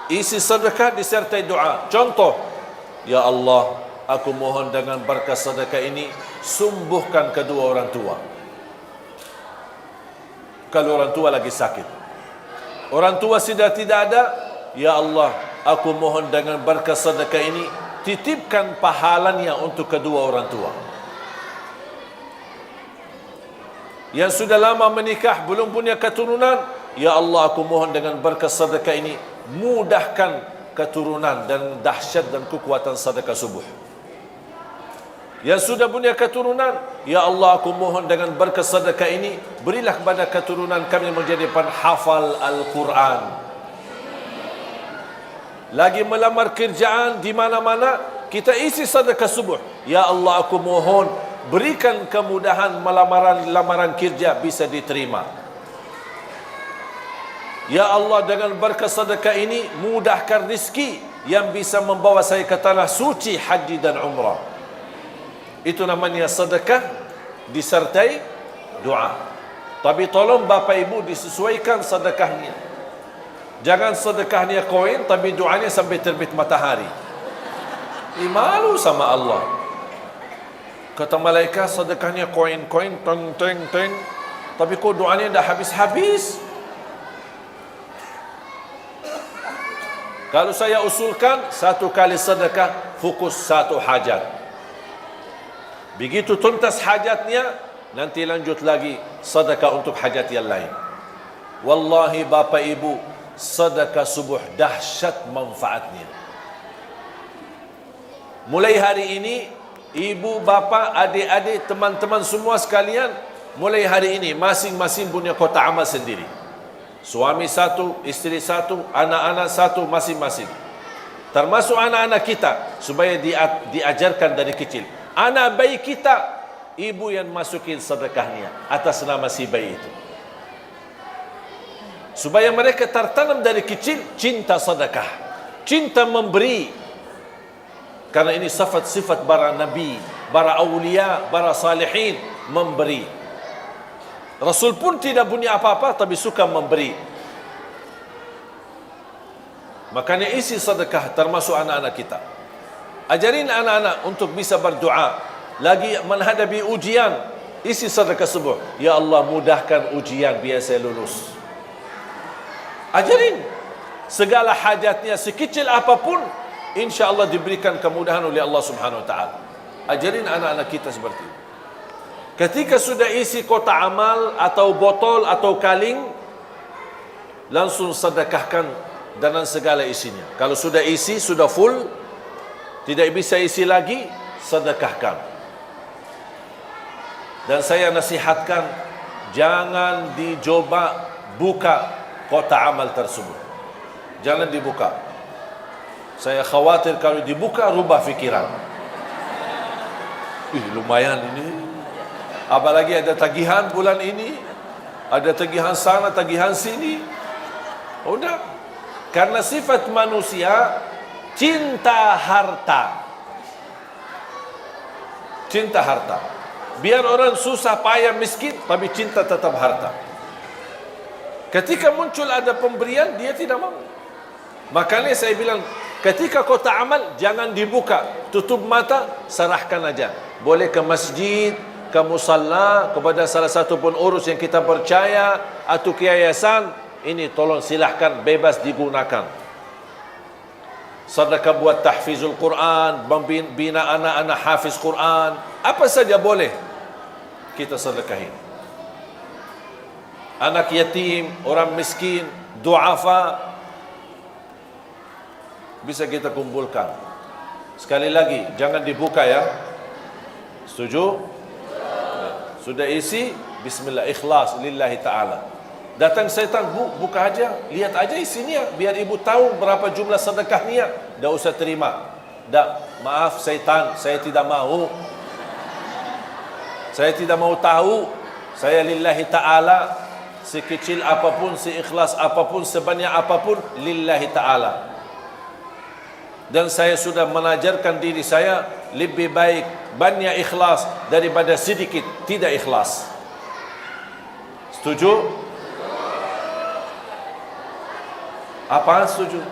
Isi sedekah disertai doa. Contoh, ya Allah, aku mohon dengan berkah sedekah ini, sembuhkan kedua orang tua. Kalau orang tua lagi sakit, orang tua sudah tidak ada, ya Allah, aku mohon dengan berkah sedekah ini, titipkan pahalanya untuk kedua orang tua. Yang sudah lama menikah, belum punya keturunan, ya Allah, aku mohon dengan berkah sedekah ini, mudahkan keturunan dan dahsyat dan kekuatan sedekah subuh. Yang sudah punya keturunan, ya Allah, aku mohon dengan berkah sedekah ini, berilah kepada keturunan kami menjadi penghafal Al-Quran. Lagi melamar kerjaan di mana-mana, kita isi sedekah subuh. Ya Allah, aku mohon berikan kemudahan lamaran kerja bisa diterima. Ya Allah, dengan berkah sedekah ini, mudahkan rizki yang bisa membawa saya ke tanah suci haji dan umrah. Itu namanya sedekah disertai doa. Tapi tolong Bapak Ibu disesuaikan sedekahnya. Jangan sedekahnya koin tapi doanya sampai terbit matahari. Malu sama Allah. Kata malaikat, sedekahnya koin-koin, teng, teng, teng. Tapi kok doanya dah habis-habis. Kalau saya usulkan, satu kali sedekah, fokus satu hajat. Begitu tuntas hajatnya, nanti lanjut lagi sedekah untuk hajat yang lain. Wallahi bapa ibu, sedekah subuh dahsyat manfaatnya. Mulai hari ini, ibu, bapa, adik-adik, teman-teman semua sekalian, mulai hari ini masing-masing punya kotak amal sendiri. Suami satu, isteri satu, anak-anak satu, masing-masing. Termasuk anak-anak kita, supaya diajarkan dari kecil. Anak bayi kita, ibu yang masukin sedekahnya atas nama si bayi itu. Supaya mereka tertanam dari kecil cinta sedekah, cinta memberi. Karena ini sifat-sifat para nabi, para awliya, para salihin, memberi. Rasul pun tidak punya apa-apa, tapi suka memberi. Makanya isi sedekah termasuk anak-anak kita. Ajarin anak-anak untuk bisa berdoa. Lagi menghadapi ujian, isi sedekah subuh. Ya Allah, mudahkan ujian biar saya lulus. Ajarin. Segala hajatnya sekecil apapun, insya Allah diberikan kemudahan oleh Allah Subhanahu Wa Taala. Ajarin anak-anak kita seperti itu. Ketika sudah isi kotak amal atau botol atau kaleng, langsung sedekahkan dengan segala isinya. Kalau sudah isi, sudah full, tidak bisa isi lagi, sedekahkan. Dan saya nasihatkan, jangan dicoba buka kotak amal tersebut. Jangan dibuka. Saya khawatir kalau dibuka, rubah fikiran. Lumayan ini. Apalagi ada tagihan bulan ini, ada tagihan sana, tagihan sini. Udah. Karena sifat manusia cinta harta. Cinta harta. Biar orang susah payah miskin, tapi cinta tetap harta. Ketika muncul ada pemberian, dia tidak mau. Makanya saya bilang, ketika kotak amal jangan dibuka, tutup mata, serahkan aja. Boleh ke masjid, ke musalla, kepada salah satu pun urus yang kita percaya, atau ke yayasan, ini tolong silahkan bebas digunakan. Sedekah buat tahfizul Quran, bina anak-anak hafiz Quran, apa saja boleh kita sedekahin. Anak yatim, orang miskin, duafa, bisa kita kumpulkan. Sekali lagi, jangan dibuka ya. Setuju? Sudah isi, bismillah, ikhlas lillahi ta'ala. Datang syaitan, buka aja, lihat aja isinya, biar ibu tahu berapa jumlah sedekahnya. Dah usah terima. Dah, maaf syaitan, saya tidak mau. Saya tidak mau tahu. Saya lillahi ta'ala, sekecil apapun, seikhlas apapun, sebanyak apapun, lillahi ta'ala. Dan saya sudah mengajarkan diri saya, lebih baik banyak ikhlas daripada sedikit tidak ikhlas. Setuju? Apaan setuju?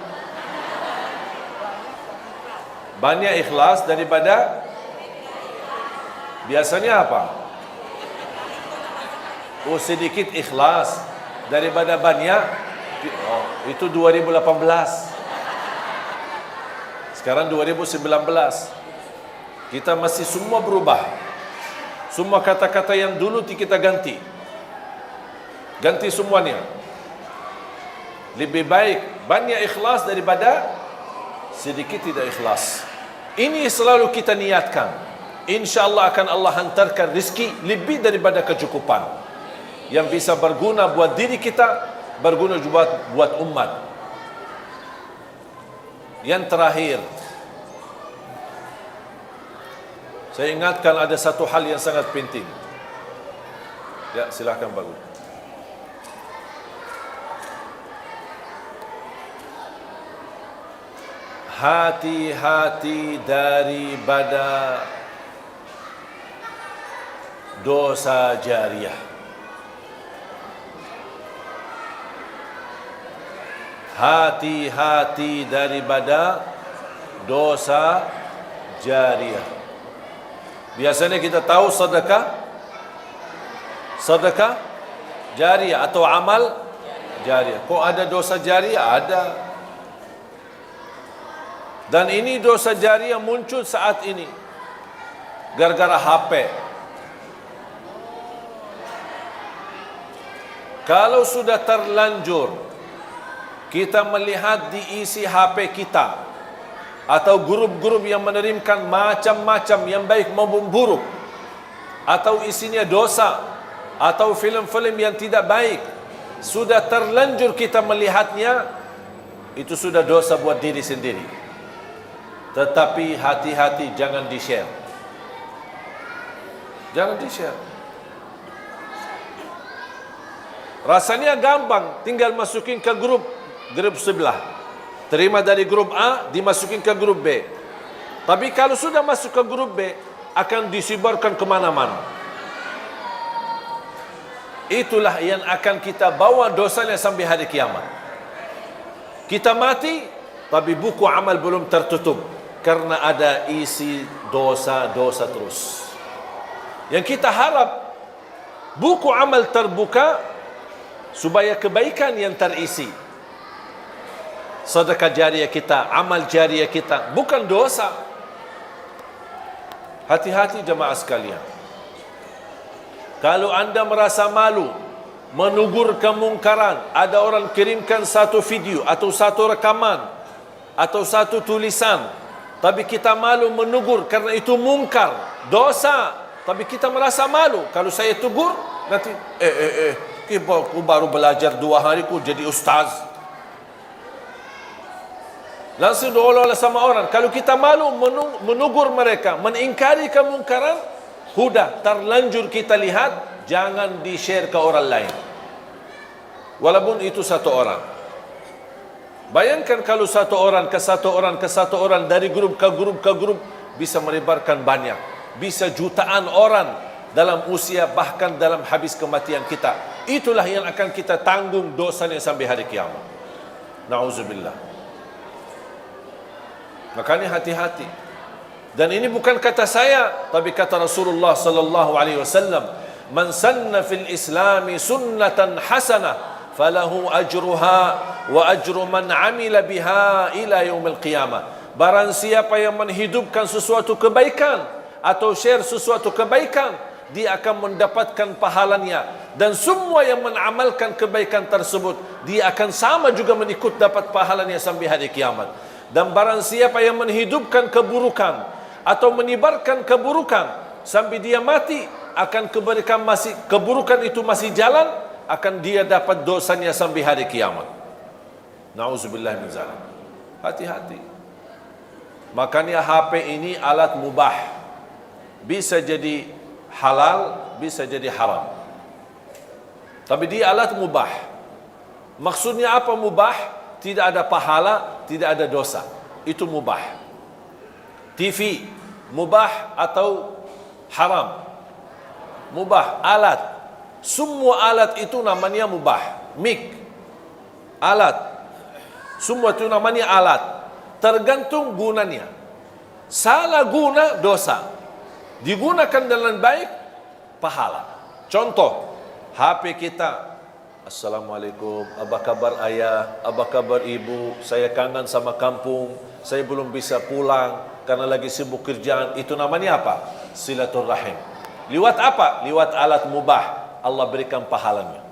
Banyak ikhlas daripada biasanya apa? Oh, sedikit ikhlas daripada banyak. Oh, itu 2018. Sekarang 2019. Kita masih semua berubah. Semua kata-kata yang dulu kita ganti. Ganti semuanya. Lebih baik banyak ikhlas daripada sedikit tidak ikhlas. Ini selalu kita niatkan. InsyaAllah akan Allah hantarkan rizki lebih daripada kecukupan, yang bisa berguna buat diri kita, berguna juga buat umat. Yang terakhir, saya ingatkan ada satu hal yang sangat penting. Ya, silakan Pak Guru. Hati-hati daripada dosa jariah. Hati-hati daripada dosa jariah. Biasanya kita tahu sedekah jariah atau amal jariah. Kok ada dosa jariah? Ada. Dan ini dosa jariah muncul saat ini gara-gara HP. Kalau sudah terlanjur kita melihat di isi HP kita atau grup-grup yang menerimkan macam-macam yang baik maupun buruk, atau isinya dosa, atau filem-filem yang tidak baik, sudah terlanjur kita melihatnya, itu sudah dosa buat diri sendiri. Tetapi hati-hati, jangan di-share. Jangan di-share. Rasanya gampang, tinggal masukin ke grup sebelah. Terima dari grup A, dimasukin ke grup B. Tapi kalau sudah masuk ke grup B, akan disebarkan kemana-mana. Itulah yang akan kita bawa dosanya sampai hari kiamat. Kita mati, tapi buku amal belum tertutup, karena ada isi dosa-dosa terus. Yang kita harap, buku amal terbuka, supaya kebaikan yang terisi. Sedekah jariah kita, amal jariah kita, bukan dosa. Hati-hati jemaah sekalian. Kalau anda merasa malu menegur kemungkaran, ada orang kirimkan satu video atau satu rekaman atau satu tulisan, tapi kita malu menegur karena itu mungkar, dosa, tapi kita merasa malu. Kalau saya tegur, nanti aku baru belajar 2 hari ku jadi ustaz. Langsung diolah-olah sama orang. Kalau kita malu menegur mereka, mengingkari kemungkaran, sudah terlanjur kita lihat, jangan di-share ke orang lain. Walaupun itu satu orang. Bayangkan kalau satu orang ke satu orang ke satu orang, dari grup ke grup ke grup, bisa merebarkan banyak. Bisa jutaan orang dalam usia, bahkan dalam habis kematian kita. Itulah yang akan kita tanggung dosanya sampai hari kiamat. Na'udzubillah. Makanya hati-hati. Dan ini bukan kata saya, tapi kata Rasulullah sallallahu alaihi wasallam, "Man sanna fil Islami sunnatan hasanah, falahu ajruha wa ajru man amila biha ila yaumil qiyamah." Barang siapa yang menghidupkan sesuatu kebaikan atau share sesuatu kebaikan, dia akan mendapatkan pahalanya, dan semua yang mengamalkan kebaikan tersebut, dia akan sama juga mengikut dapat pahalanya sampai hari kiamat. Dan barang siapa yang menghidupkan keburukan atau menyebarkan keburukan sampai dia mati, akan keburukan itu masih jalan, akan dia dapat dosanya sampai hari kiamat. Na'udzubillah min zalik. Hati-hati. Makanya HP ini alat mubah, bisa jadi halal, bisa jadi haram, tapi dia alat mubah. Maksudnya apa mubah? Tidak ada pahala, tidak ada dosa. Itu mubah. TV, mubah atau haram? Mubah, alat. Semua alat itu namanya mubah. Mic, alat. Semua itu namanya alat. Tergantung gunanya. Salah guna, dosa. Digunakan dengan baik, pahala. Contoh, HP kita. Assalamualaikum, apa kabar ayah, apa kabar ibu, saya kangen sama kampung, saya belum bisa pulang karena lagi sibuk kerjaan. Itu namanya apa? Silaturrahim. Liwat apa? Liwat alat mubah, Allah berikan pahalanya.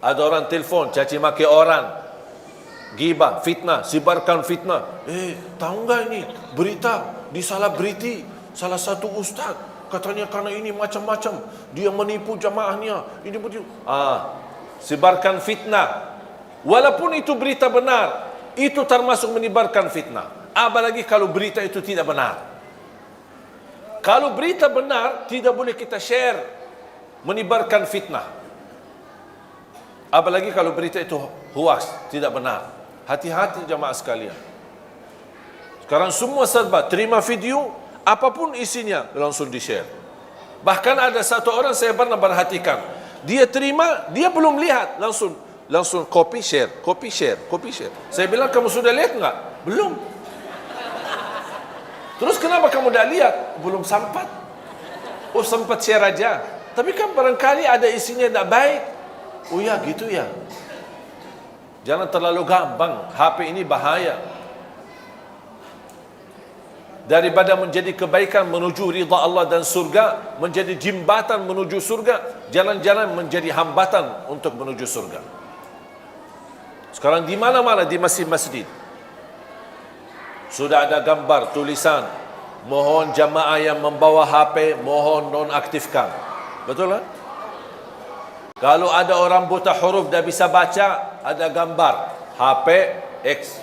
Ada orang telefon, caci maki orang, gibah, fitnah, sebarkan fitnah. Tahu enggak ini berita di Salabriti, salah satu ustaz katanya karena ini macam-macam, dia menipu jamaahnya, ini begitu. Sebarkan fitnah. Walaupun itu berita benar, itu termasuk menyebarkan fitnah. Apalagi kalau berita itu tidak benar. Kalau berita benar, tidak boleh kita share, menyebarkan fitnah. Apalagi kalau berita itu hoax, tidak benar. Hati-hati jamaah sekalian. Sekarang semua serba, terima video, apapun isinya langsung di-share. Bahkan ada satu orang saya pernah perhatikan, dia terima, dia belum lihat, langsung copy share. Saya bilang, kamu sudah lihat enggak? Belum. Terus kenapa kamu dah lihat? Belum sempat. Oh, sempat share aja. Tapi kan barangkali ada isinya tak baik. Oh ya, gitu ya. Jangan terlalu gampang. HP ini bahaya. Daripada menjadi kebaikan menuju ridha Allah dan surga, menjadi jembatan menuju surga, jalan-jalan menjadi hambatan untuk menuju surga. Sekarang di mana-mana di masjid-masjid sudah ada gambar tulisan, mohon jamaah yang membawa HP mohon nonaktifkan. Betul kan? Kalau ada orang buta huruf dah bisa baca, ada gambar HP X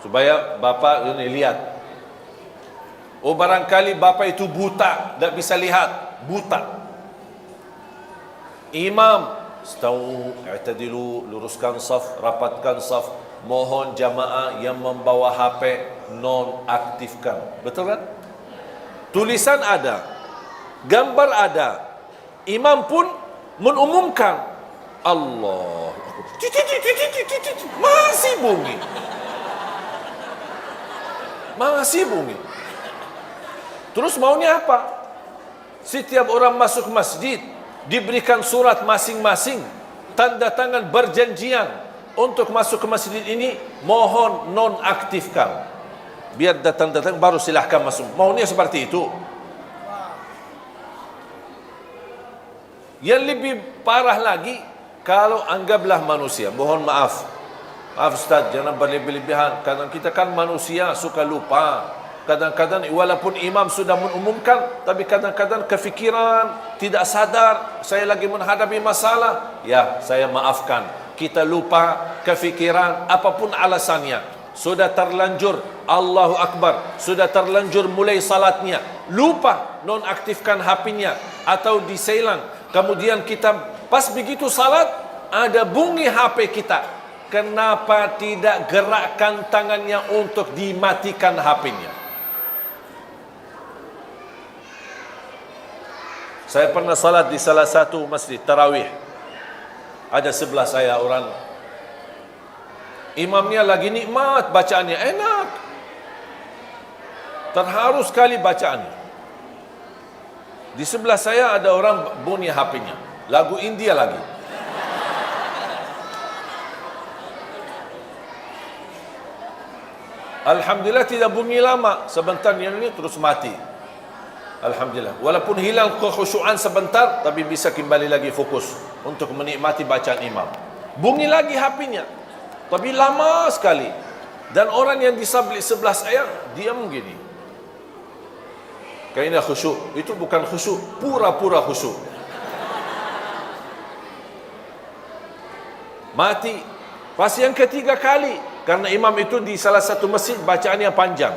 supaya bapa ini lihat. Oh, barangkali bapa itu buta, tak bisa lihat, buta. Imam, stau, i'tadilu, luruskan saf, rapatkan saf, mohon jamaah yang membawa HP nonaktifkan. Betul kan? Tulisan ada, gambar ada, imam pun mengumumkan. Allah, masih bunyi, masih bunyi. Terus maunya apa? Setiap orang masuk masjid diberikan surat masing-masing, tanda tangan berjanjian untuk masuk ke masjid ini mohon nonaktifkan. Biar datang-datang baru silahkan masuk. Maunya seperti itu. Yang lebih parah lagi, kalau anggaplah manusia, mohon maaf, Ustaz, jangan berlebih-lebihan. Kadang kita kan manusia suka lupa. Kadang-kadang walaupun imam sudah mengumumkan, tapi kadang-kadang kefikiran, tidak sadar, saya lagi menghadapi masalah. Ya, saya maafkan. Kita lupa, kefikiran, apapun alasannya. Sudah terlanjur, Allahu Akbar, sudah terlanjur mulai salatnya, lupa nonaktifkan HP-nya atau diselang. Kemudian kita pas begitu salat, ada bunyi HP kita. Kenapa tidak gerakkan tangannya untuk dimatikan HP-nya? Saya pernah salat di salah satu masjid tarawih. Ada sebelah saya orang, imamnya lagi nikmat bacaannya, enak, terharu sekali bacaannya. Di sebelah saya ada orang bunyi HP-nya, lagu India lagi. Alhamdulillah tidak bunyi lama, sebentar yang ini terus mati. Alhamdulillah. Walaupun hilang kekhusyuan sebentar, tapi bisa kembali lagi fokus untuk menikmati bacaan imam. Bunyi lagi HP-nya, tapi lama sekali. Dan orang yang di sebelah saya diam gini. Kayaknya khusyuk. Itu bukan khusyuk, pura-pura khusyuk. Mati. Pas yang ketiga kali, karena imam itu di salah satu masjid bacaannya panjang,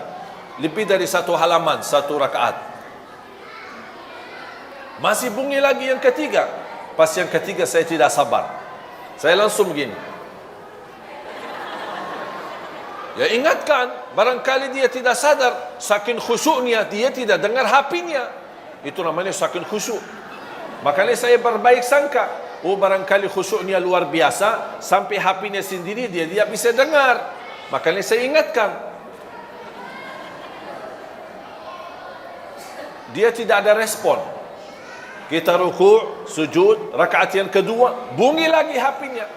lebih dari satu halaman, satu rakaat. Masih bunyi lagi yang ketiga. Pas yang ketiga saya tidak sabar. Saya langsung begini. Ya ingatkan, barangkali dia tidak sadar, saking khusyuknya dia tidak dengar HP-nya. Itu namanya saking khusyuk. Makanya saya berbaik sangka, oh barangkali khusyuknya luar biasa, sampai HP-nya sendiri dia tidak bisa dengar. Makanya saya ingatkan. Dia tidak ada respon. Kita ruku', sujud, rakaat yang kedua, bunyi lagi HP-nya.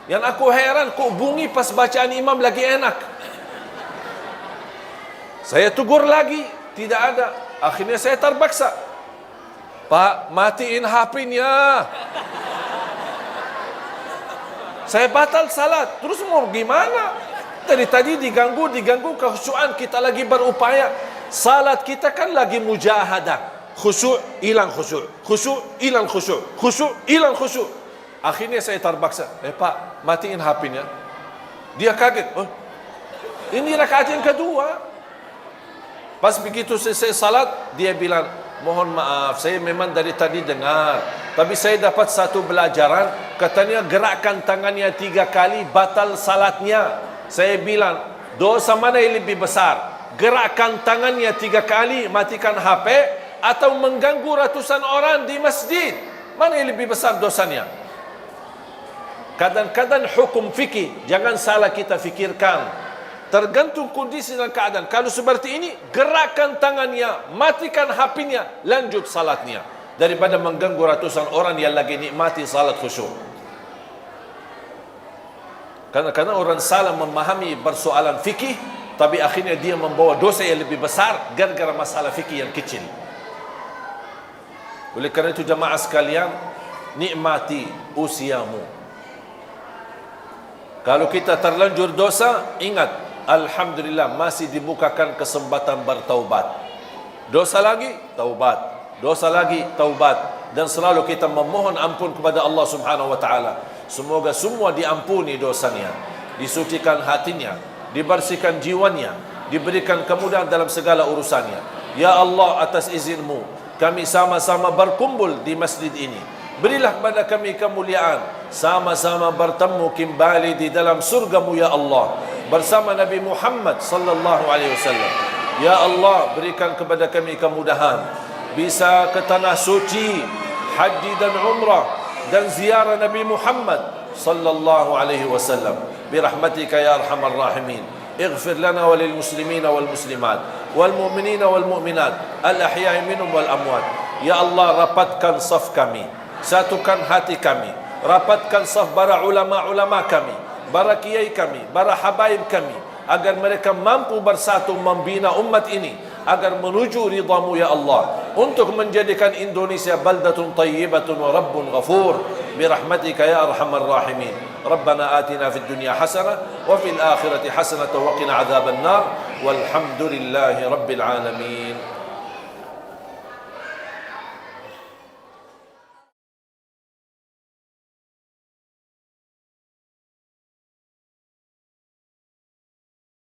Yang aku heran, kok bunyi pas bacaan imam lagi enak. Saya tegur lagi, tidak ada. Akhirnya saya terpaksa, Pak, matiin HP-nya. Saya batal salat. Terus mau gimana? Tadi diganggu, kekhusyuan kita lagi berupaya. Salat kita kan lagi mujahadah. Khusyuk, hilang khusyuk. Khusyuk, hilang khusyuk. Khusyuk, hilang khusyuk. Akhirnya saya terpaksa. Pak, matiin HP-nya. Dia kaget. Oh, ini rakaat yang kedua. Pas begitu selesai salat, dia bilang, mohon maaf, saya memang dari tadi dengar. Tapi saya dapat satu pelajaran. Katanya gerakkan tangannya 3 kali, batal salatnya. Saya bilang, dosa mana yang lebih besar? Gerakkan tangannya 3 kali, matikan HP, atau mengganggu ratusan orang di masjid? Mana yang lebih besar dosanya? Kadang-kadang hukum fikih jangan salah kita fikirkan. tergantung kondisi dan keadaan. Kalau seperti ini, gerakkan tangannya, matikan HP-nya, lanjut salatnya, daripada mengganggu ratusan orang yang lagi nikmati salat khusyuk. Karena orang salah memahami persoalan fikih, tapi akhirnya dia membawa dosa yang lebih besar gara-gara masalah fikih yang kecil. Oleh kerana itu jamaah sekalian, nikmati usiamu. Kalau kita terlanjur dosa, ingat, alhamdulillah masih dibukakan kesempatan bertaubat. Dosa lagi, taubat. Dosa lagi, taubat. Dan selalu kita memohon ampun kepada Allah Subhanahu wa taala. Semoga semua diampuni dosanya, disucikan hatinya, dibersihkan jiwanya, diberikan kemudahan dalam segala urusannya. Ya Allah, atas izinmu kami sama-sama berkumpul di masjid ini. Berilah kepada kami kemuliaan, sama-sama bertemu kembali di dalam surgamu ya Allah, bersama Nabi Muhammad sallallahu alaihi wasallam. Ya Allah, berikan kepada kami kemudahan, bisa ke tanah suci, haji dan umrah, dan ziarah Nabi Muhammad sallallahu alaihi wasallam. Birahmatika ya arhamar rahimin. اغفر لنا وللمسلمين والمسلمات والمؤمنين والمؤمنات الأحياء منهم والأموات. Ya Allah, rapatkan saf kami, satukan hati kami, rapatkan saf para ulama-ulama kami, para kiai kami, para habaib kami, agar mereka mampu bersatu membina umat ini agar menuju ridhamu ya Allah, untuk menjadikan Indonesia baldatun tayyibatun wa rabbun ghafur. Birahmatika ya arhamar rahimin. Rabbana atina fid dunya hasanah wa fil akhirati hasanah wa qina adzaban nar. Walhamdulillahi rabbil alamin.